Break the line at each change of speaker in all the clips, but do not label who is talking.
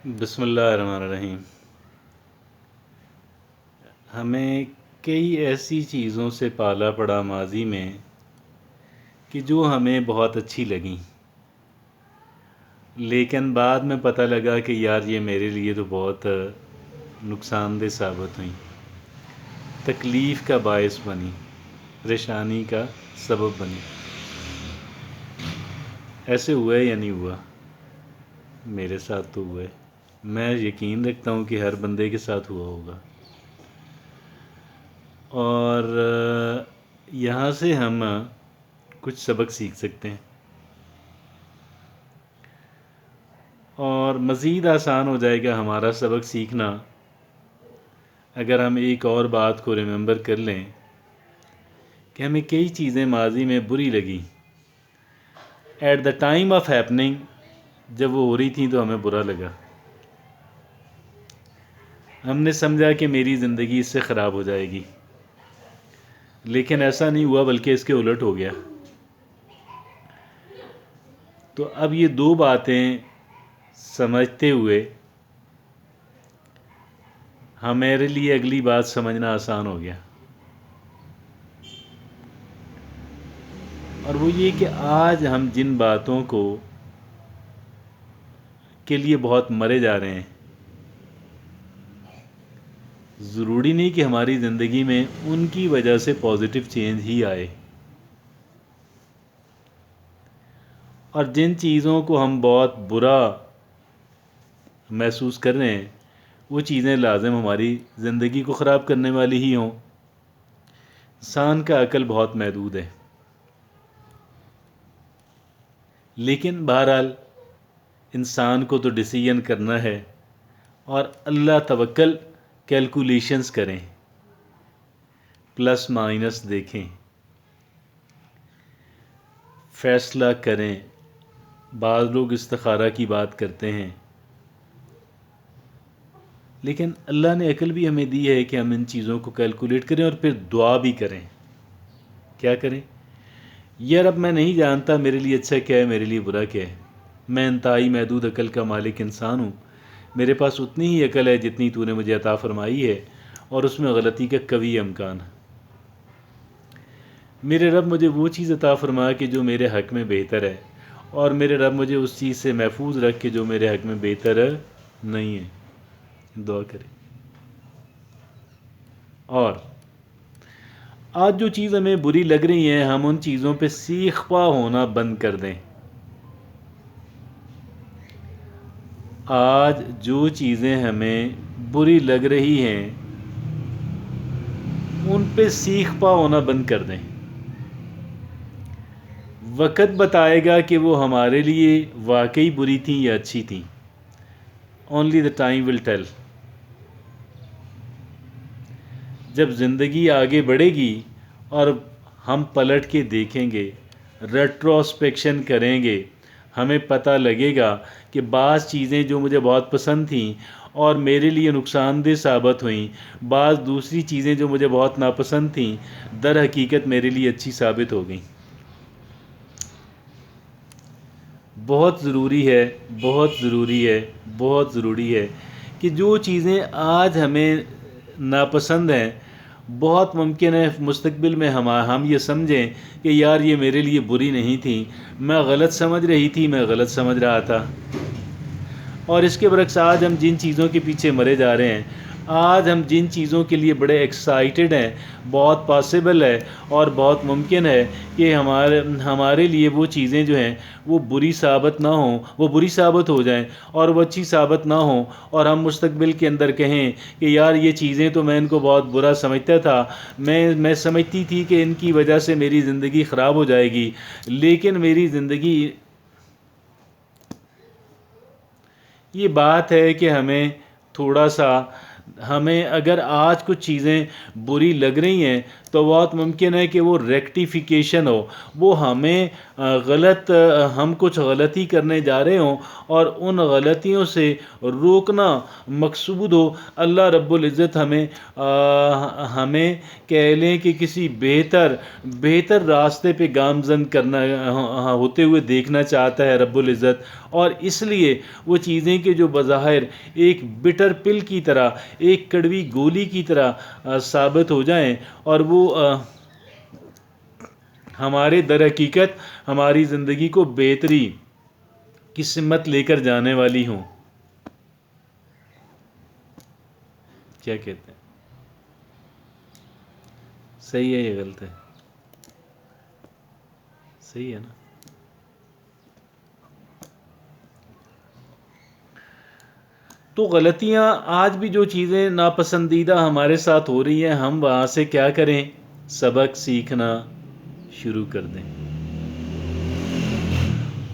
بسم اللہ الرحمن الرحیم۔ ہمیں کئی ایسی چیزوں سے پالا پڑا ماضی میں کہ جو ہمیں بہت اچھی لگیں، لیکن بعد میں پتہ لگا کہ یار یہ میرے لیے تو بہت نقصان دہ ثابت ہوئیں، تکلیف کا باعث بنی، پریشانی کا سبب بنی۔ ایسے ہوا ہے یا نہیں ہوا؟ میرے ساتھ تو ہوا ہے، میں یقین رکھتا ہوں کہ ہر بندے کے ساتھ ہوا ہوگا۔ اور یہاں سے ہم کچھ سبق سیکھ سکتے ہیں اور مزید آسان ہو جائے گا ہمارا سبق سیکھنا اگر ہم ایک اور بات کو ریممبر کر لیں کہ ہمیں کئی چیزیں ماضی میں بری لگی، at the time of happening, جب وہ ہو رہی تھیں تو ہمیں برا لگا، ہم نے سمجھا کہ میری زندگی اس سے خراب ہو جائے گی، لیکن ایسا نہیں ہوا بلکہ اس کے الٹ ہو گیا۔ تو اب یہ دو باتیں سمجھتے ہوئے ہمارے لیے اگلی بات سمجھنا آسان ہو گیا، اور وہ یہ کہ آج ہم جن باتوں کے لیے بہت مرے جا رہے ہیں، ضروری نہیں کہ ہماری زندگی میں ان کی وجہ سے پازیٹیو چینج ہی آئے، اور جن چیزوں کو ہم بہت برا محسوس کر رہے ہیں وہ چیزیں لازم ہماری زندگی کو خراب کرنے والی ہی ہوں۔ انسان کا عقل بہت محدود ہے، لیکن بہرحال انسان کو تو ڈیسیژن کرنا ہے، اور اللہ توکل، کیلکولیشنز کریں، پلس مائنس دیکھیں، فیصلہ کریں۔ بعض لوگ استخارہ کی بات کرتے ہیں، لیکن اللہ نے عقل بھی ہمیں دی ہے کہ ہم ان چیزوں کو کیلکولیٹ کریں اور پھر دعا بھی کریں۔ کیا کریں؟ یار اب میں نہیں جانتا میرے لیے اچھا کیا ہے، میرے لیے برا کیا ہے، میں انتہائی محدود عقل کا مالک انسان ہوں، میرے پاس اتنی ہی عقل ہے جتنی تو نے مجھے عطا فرمائی ہے، اور اس میں غلطی کا قوی امکان ہے۔ میرے رب مجھے وہ چیز عطا فرما کہ جو میرے حق میں بہتر ہے، اور میرے رب مجھے اس چیز سے محفوظ رکھ کے جو میرے حق میں بہتر نہیں ہے۔ دعا کریں۔ اور آج جو چیز ہمیں بری لگ رہی ہیں، ہم ان چیزوں پہ سیخ پا ہونا بند کر دیں۔ آج جو چیزیں ہمیں بری لگ رہی ہیں ان پہ سیخ پا ہونا بند کر دیں۔ وقت بتائے گا کہ وہ ہمارے لیے واقعی بری تھیں یا اچھی تھیں۔ Only the time will tell. جب زندگی آگے بڑھے گی اور ہم پلٹ کے دیکھیں گے، ریٹروسپیکشن کریں گے، ہمیں پتہ لگے گا کہ بعض چیزیں جو مجھے بہت پسند تھیں اور میرے لیے نقصان دہ ثابت ہوئیں، بعض دوسری چیزیں جو مجھے بہت ناپسند تھیں در حقیقت میرے لیے اچھی ثابت ہو گئیں۔ بہت ضروری ہے، بہت ضروری ہے، بہت ضروری ہے کہ جو چیزیں آج ہمیں ناپسند ہیں، بہت ممکن ہے مستقبل میں ہم یہ سمجھیں کہ یار یہ میرے لیے بری نہیں تھیں، میں غلط سمجھ رہی تھی، میں غلط سمجھ رہا تھا۔ اور اس کے برعکس آج ہم جن چیزوں کے پیچھے مرے جا رہے ہیں، آج ہم جن چیزوں کے لیے بڑے ایکسائٹڈ ہیں، بہت پاسبل ہے اور بہت ممکن ہے کہ ہمارے لیے وہ چیزیں جو ہیں وہ بری ثابت نہ ہوں، وہ بری ثابت ہو جائیں اور وہ اچھی ثابت نہ ہوں، اور ہم مستقبل کے اندر کہیں کہ یار یہ چیزیں تو میں ان کو بہت برا سمجھتا تھا، میں سمجھتی تھی کہ ان کی وجہ سے میری زندگی خراب ہو جائے گی، لیکن میری زندگی، یہ بات ہے کہ ہمیں اگر آج کچھ چیزیں بری لگ رہی ہیں تو بہت ممکن ہے کہ وہ ریکٹیفیکیشن ہو، وہ ہم کچھ غلطی کرنے جا رہے ہوں اور ان غلطیوں سے روکنا مقصود ہو۔ اللہ رب العزت ہمیں کہہ لیں کہ کسی بہتر راستے پہ گامزن کرنا ہوتے ہوئے دیکھنا چاہتا ہے رب العزت، اور اس لیے وہ چیزیں کہ جو بظاہر ایک بٹر پل کی طرح، ایک کڑوی گولی کی طرح ثابت ہو جائیں، اور وہ ہمارے در حقیقت ہماری زندگی کو بہتری کی سمت لے کر جانے والی ہوں. کیا کہتے ہیں؟ صحیح ہے یہ غلط ہے؟ صحیح ہے نا؟ تو غلطیاں آج بھی جو چیزیں ناپسندیدہ ہمارے ساتھ ہو رہی ہیں، ہم وہاں سے کیا کریں؟ سبق سیکھنا شروع کر دیں.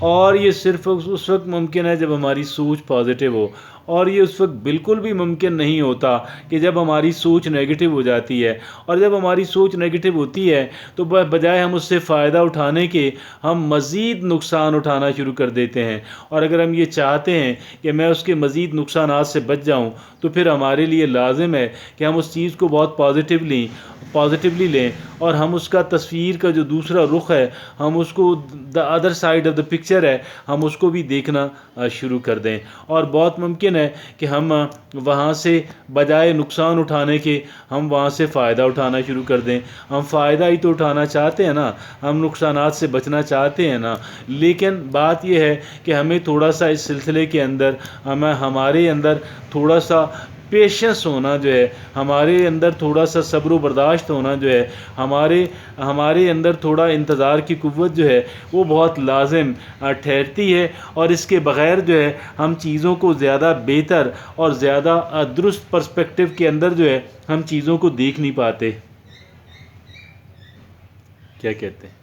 اور یہ صرف اس وقت ممکن ہے جب ہماری سوچ پازیٹیو ہو، اور یہ اس وقت بالکل بھی ممکن نہیں ہوتا کہ جب ہماری سوچ نیگیٹو ہو جاتی ہے. اور جب ہماری سوچ نیگیٹو ہوتی ہے تو بجائے ہم اس سے فائدہ اٹھانے کے، ہم مزید نقصان اٹھانا شروع کر دیتے ہیں. اور اگر ہم یہ چاہتے ہیں کہ میں اس کے مزید نقصانات سے بچ جاؤں، تو پھر ہمارے لیے لازم ہے کہ ہم اس چیز کو بہت پازیٹیولی لیں، اور ہم اس کا تصویر کا جو دوسرا رخ ہے، ہم اس کو the other side of the picture ہے، ہم اس کو بھی دیکھنا شروع کر دیں. اور بہت ممکن ہے کہ ہم وہاں سے بجائے نقصان اٹھانے کے، ہم وہاں سے فائدہ اٹھانا شروع کر دیں. ہم فائدہ ہی تو اٹھانا چاہتے ہیں نا، ہم نقصانات سے بچنا چاہتے ہیں نا. لیکن بات یہ ہے کہ ہمیں تھوڑا سا اس سلسلے کے اندر، ہمارے اندر تھوڑا سا پیشنس ہونا جو ہے، ہمارے اندر تھوڑا سا صبر و برداشت ہونا جو ہے، ہمارے اندر تھوڑا انتظار کی قوت جو ہے، وہ بہت لازم ٹھہرتی ہے. اور اس کے بغیر جو ہے ہم چیزوں کو زیادہ بہتر اور زیادہ درست پرسپیکٹیو کے اندر جو ہے ہم چیزوں کو دیکھ نہیں پاتے. کیا کہتے ہیں؟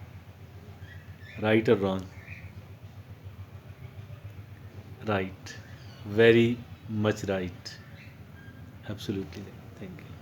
رائٹ اور wrong? Right. Very much right. Absolutely. Thank you.